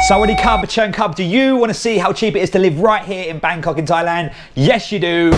Sawadee Cub, Churn Cub, do you want to see how cheap it is to live right here in Bangkok in Thailand? Yes, you do.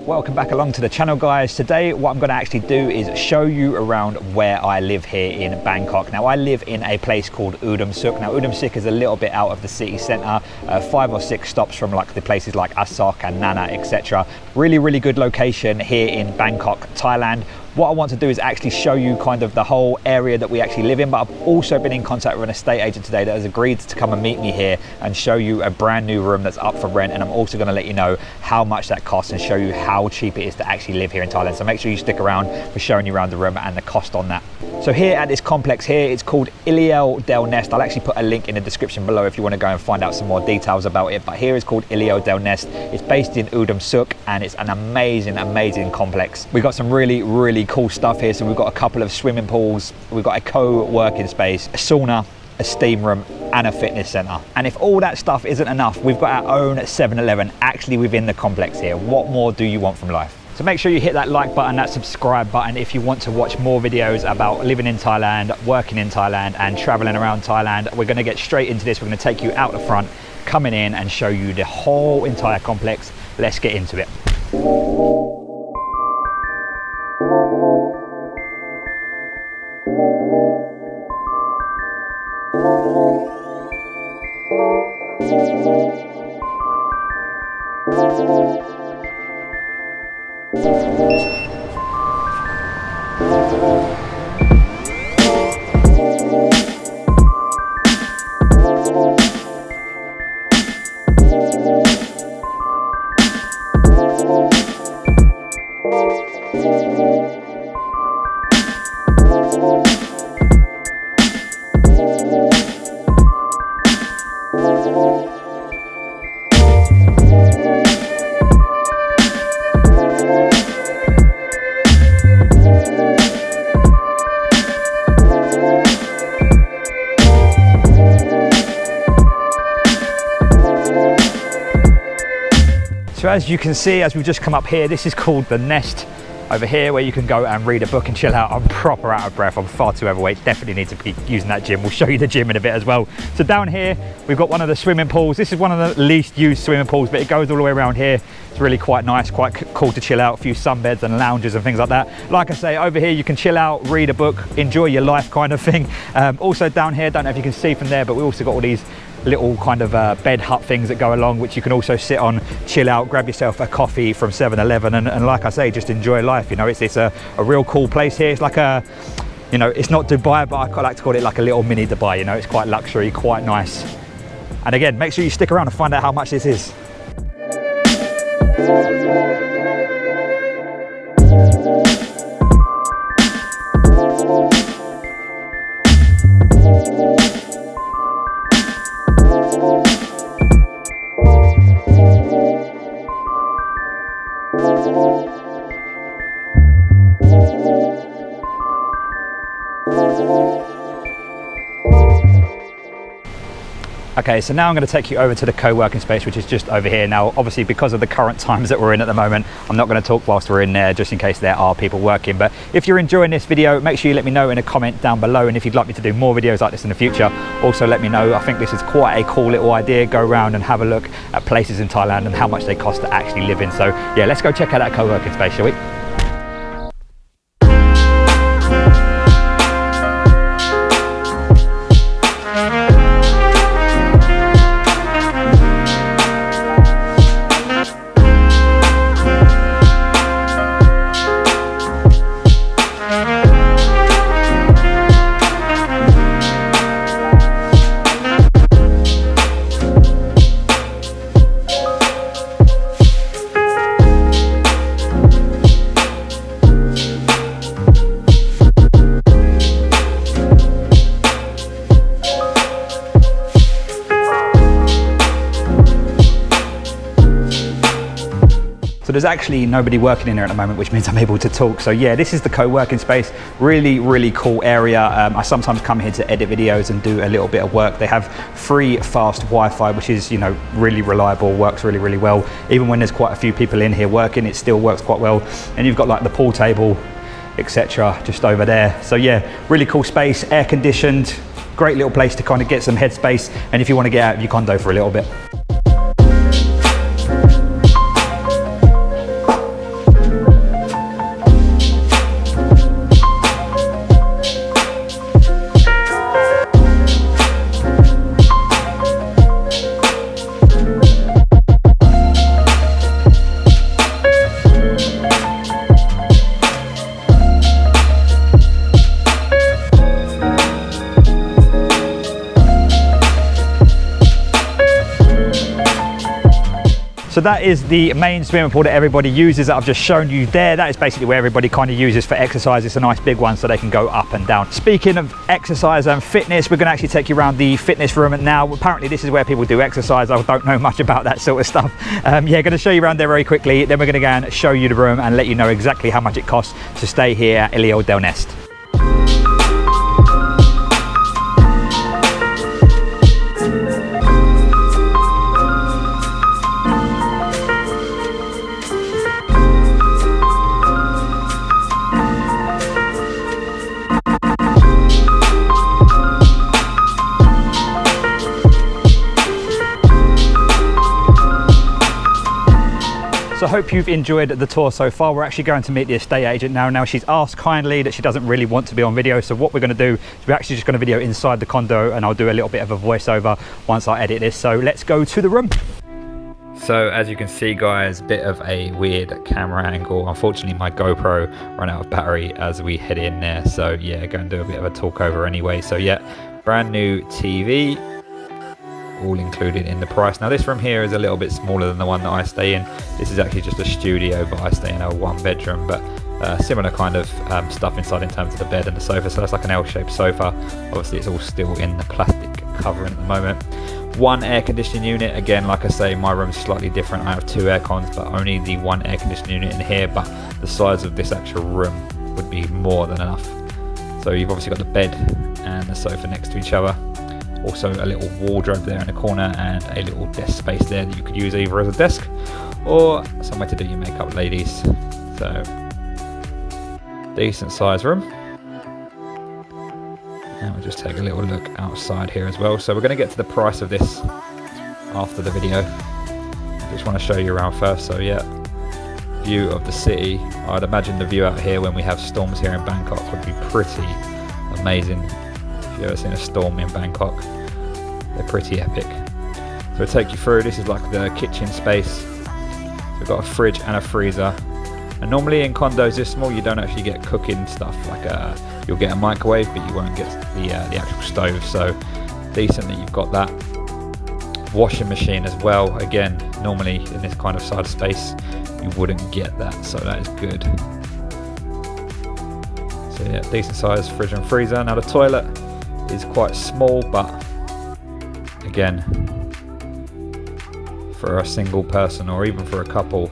Welcome back along to the channel, guys. Today what I'm going to actually do is show you around where I live here in Bangkok. Now I live in a place called Udom Suk. Now Udom Suk is a little bit out of the city centre, 5 or 6 stops from like the places like Asok and Nana, etc. Really good location here in Bangkok, Thailand. What I want to do is actually show you kind of the whole area that we actually live in, but I've also been in contact with an estate agent today that has agreed to come and meet me here and show you a brand new room that's up for rent, and I'm also going to let you know how much that costs and show you how cheap it is to actually live here in Thailand. So make sure you stick around for showing you around the room and the cost on that. So here at this complex here, it's called Elio Del Nest. I'll actually put a link in the description below if you want to go and find out some more details about it, but here it's called Elio Del Nest. It's based in Udom Suk and it's an amazing complex. We've got some really cool stuff here. So we've got a couple of swimming pools, we've got a co-working space, a sauna, a steam room and a fitness center. And if all that stuff isn't enough, we've got our own 7-Eleven actually within the complex here. What more do you want from life? So make sure you hit that like button, that subscribe button if you want to watch more videos about living in Thailand, working in Thailand and traveling around Thailand. We're going to get straight into this. We're going to take you out the front, coming in and show you the whole entire complex. Let's get into it. So as you can see, as we've just come up here, this is called the Nest over here, where you can go and read a book and chill out. I'm proper out of breath, I'm far too overweight, definitely need to be using that gym. We'll show you the gym in a bit as well. So down here, we've got one of the swimming pools. This is one of the least used swimming pools, but it goes all the way around here. It's really quite nice, quite cool to chill out, a few sunbeds and lounges and things like that. Like I say, over here you can chill out, read a book, enjoy your life kind of thing. Also down here, don't know if you can see from there, but we also got all these little kind of bed hut things that go along, which you can also sit on, chill out, grab yourself a coffee from 7-Eleven and like I say, just enjoy life. You know, it's a real cool place here. It's like a, you know, it's not Dubai, but I quite like to call it like a little mini Dubai. You know, it's quite luxury, quite nice. And again, make sure you stick around and find out how much this is. Okay, so now I'm going to take you over to the co-working space, which is just over here. Now, obviously, because of the current times that we're in at the moment, I'm not going to talk whilst we're in there, just in case there are people working. But if you're enjoying this video, make sure you let me know in a comment down below. And if you'd like me to do more videos like this in the future, also let me know. I think this is quite a cool little idea. Go around and have a look at places in Thailand and how much they cost to actually live in. So yeah, let's go check out that co-working space, shall we? there's actually nobody working in here at the moment, which means I'm able to talk. So yeah, this is the co-working space. Really, really cool area. I sometimes come here to edit videos and do a little bit of work. They have free fast Wi-Fi, which is, you know, really reliable, works really, really well. Even when there's quite a few people in here working, it still works quite well. And you've got like the pool table, etc. just over there. So yeah, really cool space, air conditioned, great little place to kind of get some headspace. And if you want to get out of your condo for a little bit. So that is the main swimming pool that everybody uses that I've just shown you there. That is basically where everybody kind of uses for exercise. It's a nice big one so they can go up and down. Speaking of exercise and fitness, we're going to actually take you around the fitness room. And now apparently this is where people do exercise. I don't know much about that sort of stuff. Yeah, going to show you around there very quickly. Then we're going to go and show you the room and let you know exactly how much it costs to stay here at Elio del Nest. So I hope you've enjoyed the tour so far. We're actually going to meet the estate agent now. Now she's asked kindly that she doesn't really want to be on video. So what we're going to do is we're actually just going to video inside the condo, and I'll do a little bit of a voiceover once I edit this. So let's go to the room. So as you can see guys, bit of a weird camera angle. Unfortunately my GoPro ran out of battery as we head in there. So yeah, go and do a bit of a talk over anyway. So yeah, brand new TV. All included in the price. Now this room here is a little bit smaller than the one that I stay in. This is actually just a studio, but I stay in a one bedroom, but similar kind of stuff inside in terms of the bed and the sofa. So that's like an L-shaped sofa. Obviously it's all still in the plastic covering at the moment. One air conditioning unit. Again, like I say, my room's slightly different. I have 2 air cons, but only the 1 air conditioning unit in here, but the size of this actual room would be more than enough. So you've obviously got the bed and the sofa next to each other. Also a little wardrobe there in the corner and a little desk space there that you could use either as a desk or somewhere to do your makeup, ladies. So decent size room. And we'll just take a little look outside here as well. So we're going to get to the price of this after the video. I just want to show you around first. So yeah, view of the city. I'd imagine the view out here when we have storms here in Bangkok would be pretty amazing. If you've ever seen a storm in Bangkok, they're pretty epic. So we'll take you through. This is like the kitchen space. So we've got a fridge and a freezer. And normally in condos this small, you don't actually get cooking stuff. Like you'll get a microwave, but you won't get the actual stove. So decent that you've got that. Washing machine as well. Again, normally in this kind of side space, you wouldn't get that. So that is good. So yeah, decent size fridge and freezer. Now the toilet is quite small, but again, for a single person or even for a couple,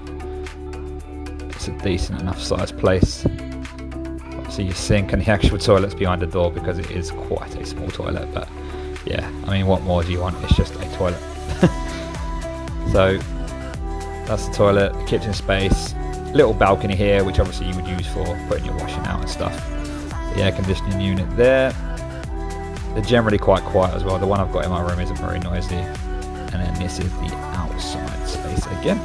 it's a decent enough sized place. Obviously your sink and the actual toilet's behind the door because it is quite a small toilet, but yeah, I mean, what more do you want? It's just a toilet. So that's the toilet, the kitchen space, little balcony here, which obviously you would use for putting your washing out and stuff. The air conditioning unit there. They're generally quite quiet as well. The one I've got in my room isn't very noisy. And then this is the outside space again.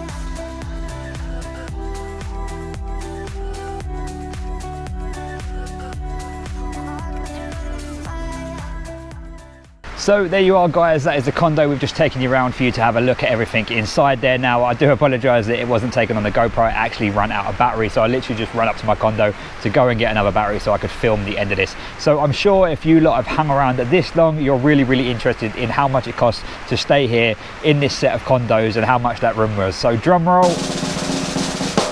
So there you are guys, that is the condo. We've just taken you around for you to have a look at everything inside there. Now I do apologise that it wasn't taken on the GoPro. It actually ran out of battery, so I literally just ran up to my condo to go and get another battery so I could film the end of this. So I'm sure if you lot have hung around this long, you're really interested in how much it costs to stay here in this set of condos and how much that room was. So drum roll.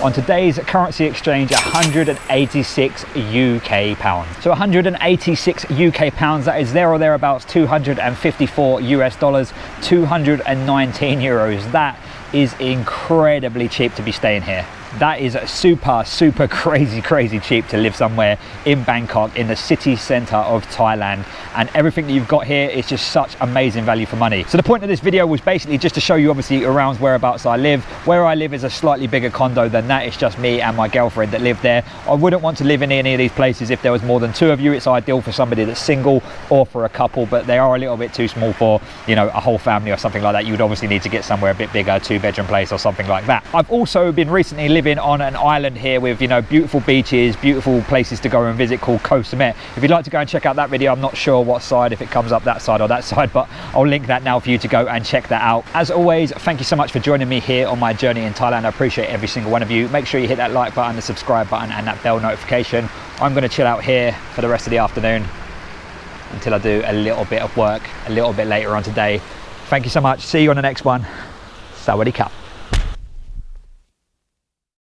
On today's currency exchange, 186 UK pounds. So 186 UK pounds, that is there or thereabouts 254 US dollars, 219 euros. That is incredibly cheap to be staying here. That is super crazy cheap to live somewhere in Bangkok, in the city center of Thailand, and everything that you've got here is just such amazing value for money. So the point of this video was basically just to show you obviously around whereabouts I live. Where I live is a slightly bigger condo than that. It's just me and my girlfriend that live there. I wouldn't want to live in any of these places if there was more than 2 of you. It's ideal for somebody that's single or for a couple, but they are a little bit too small for, you know, a whole family or something like that. You would obviously need to get somewhere a bit bigger, 2-bedroom place or something like that. I've also been recently living on an island here with, you know, beautiful beaches, beautiful places to go and visit called Koh Samet. If you'd like to go and check out that video, I'm not sure what side, if it comes up that side or that side, but I'll link that now for you to go and check that out. As always, thank you so much for joining me here on my journey in Thailand. I appreciate every single one of you. Make sure you hit that like button, the subscribe button and that bell notification. I'm going to chill out here for the rest of the afternoon until I do a little bit of work a little bit later on today. Thank you so much. See you on the next one. Sawadee Cup.